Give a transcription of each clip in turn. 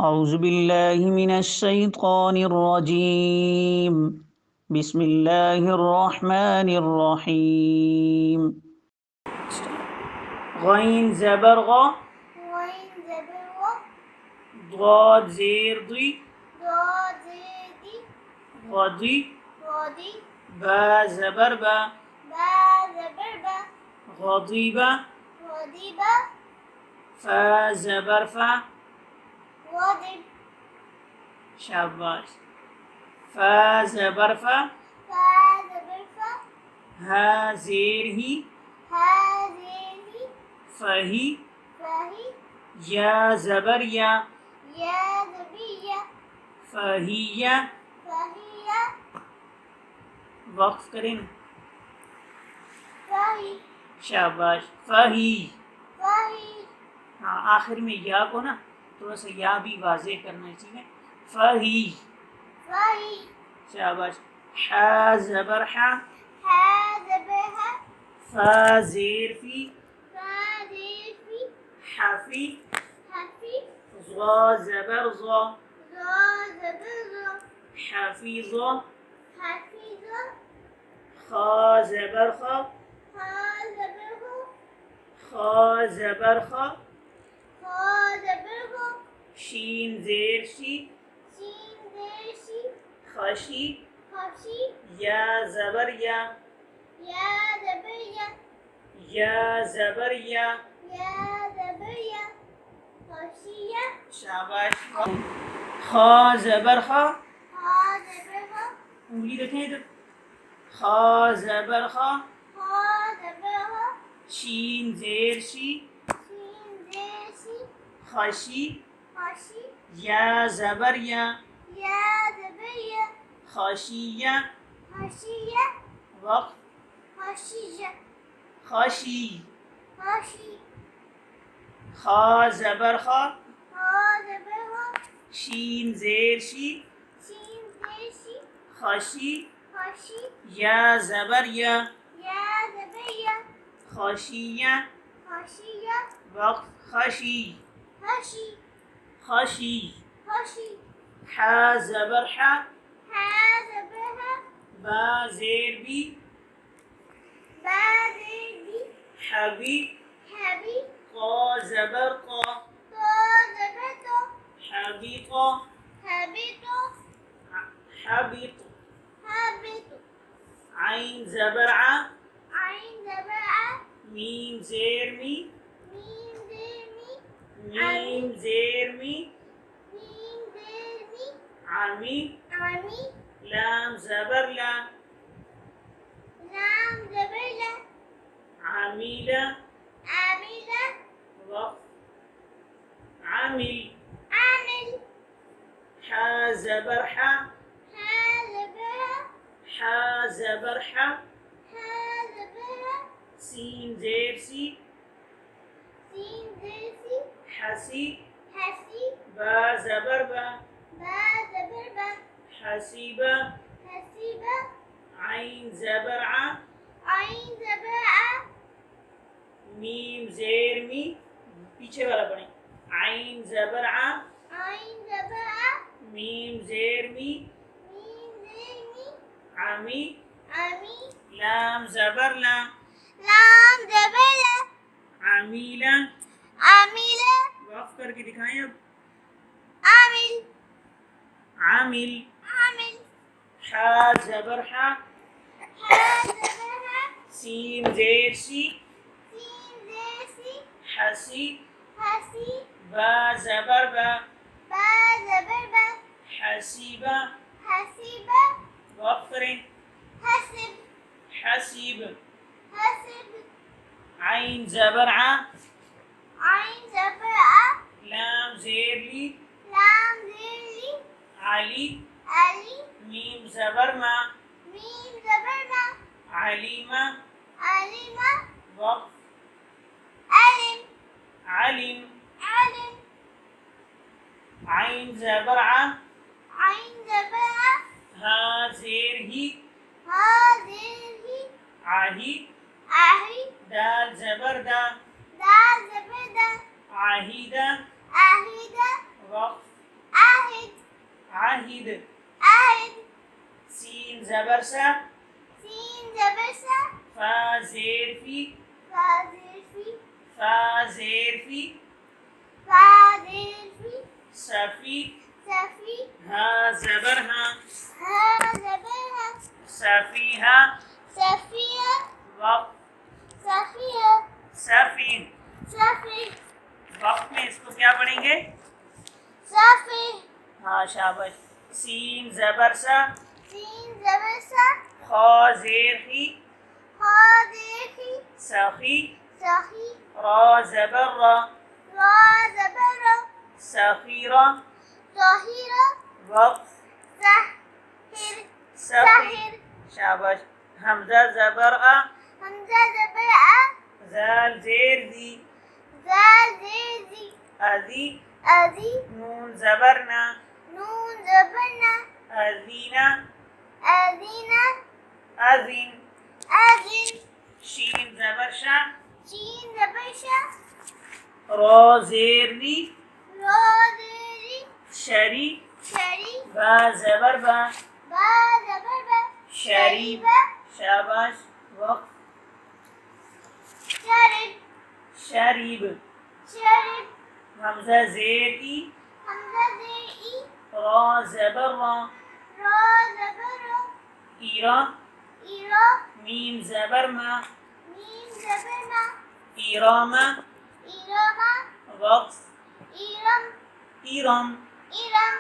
औज़ुबिल्लाहिमिनश्शैतानिर्रजीम बिस्मिल्लाहिर्रहमानिर्रहीम। गैन ज़बर ग, ضاد ज़ेर दुई, गदी, बा ज़बर बा, गदीबा, फा ज़बर फा, शाबाश, फा ज़बर फा, हा ज़ेर ही, फही, या ज़बर या, फहिया, वक्फ करें ना। शाबाश, फही। हाँ, आखिर में या को ना थोड़ा सा या भी वाज़े करना चाहिए। फही, शाबाश। हा ज़बर हा, फा ज़ेर फी, हफी, ज़ा ज़बर ज़ा, हफीज़ा, खा ज़बर खा, खा ज़बर खा, शीन ज़ेर शी, खशी, या ज़बर या, या ज़बर या, शाबाश। खा ज़बर खा, उंगली रखें इधर। खा ज़बर खा, शीन ज़ेर शी, खशी, या ज़बर या, खशिया, वक्त, खशी। खा ज़बर खा, शीन ज़ेर शी, खशी, या ज़बर या, खशिया, वक्त, खशी, खशी। हा ज़बर हा, बा ज़ेर बी, हबी, क़ा ज़बर क़ा, हबीक़ा, हबित। आइन ज़बर आ, मीम ज़ेर मी, मीम ज़ेर मी, आमी, लाम ज़बर ला, आमीला, वक़्फ, आमिल। हा ज़बर हा, हा ज़बर हा, सीन ज़ेर सी, हसी, बा ज़बर बा, हसीबा, आइन ज़बर आ, मीम ज़ेर मी, पीछे वाला पढ़ें। आइन ज़बर आ, मीम ज़ेर मी, आमी, लाम ज़बर ला, आमीला। वक़्फ करके दिखाएं अब। आमिल। हा ज़बर हा, सीन ज़ेर सी, हसी, बा ज़बर बा, हसीबा। वक़्फ करें। हसीब। आइन ज़बर आ, लाम ज़ेर ली, आली, मीम ज़बर मा, आलिमा। वक़्फ, आलिम। आइन ज़बर आ, हा ज़ेर ही, आही, दाल ज़बर दा, आहिदा। वक़्फ, आहिद आहिद सीन ज़बर सा सीन ज़बर सा फा ज़ेर फी फा ज़ेर फी फा ज़ेर फी फा ज़ेर फी सफ़ी सफ़ी हा ज़बर हा हा ज़बर हा सफ़ीहा सफ़िया वक़्त सफ़िया सफ़ीन सफ़ी वक़्त में इसको क्या पढ़ेंगे? सफ़ी हाँ शाबाश सीन ज़बर सा सीन ज़बर सा खा ज़ेर खी हा ज़ेर खी सख़ी सख़ी रा ज़बर रा रा ज़बर रा सख़ीरा ज़हीरा वक़्त ज़ाहिर सफ़ी ज़ाहिर शाबाश हमज़ा ज़बर आ हमज़ा ज़बर आ ज़ाल ज़ेर ज़ी ज़ाल ज़ेर ज़ी अज़ी अज़ी नून ज़बर ना नून ज़बर ना अज़ीना अज़ीना अज़ीन अज़ीन शीन ज़बर शा शीन ज़बर शा रा ज़ेर री रा ज़ेर री शरी शरी बा ज़बर बा बा ज़बर बा शरीब शाबाश वक़्त शरीब शरीब शरीब हमज़ा ज़ेर ई हमज़ा ज़ेर ई रा ज़बर रा रा ज़बर रा ईरा इरा मीम ज़बर मा मीम ज़बर मा ईरामा इरामा वक़्त इरम ईरम इरम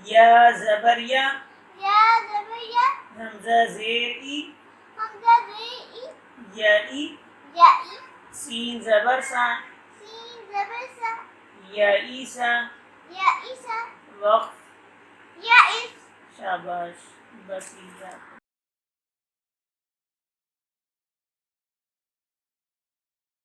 या ज़बर या या ज़बर या हमज़ा ज़ेर ई हमज़ा ज़ेर ई या ई या ई सीन ज़बर सा सीन ज़बर सा या ईसा या ईसा वक़्त या इस शाबाश बस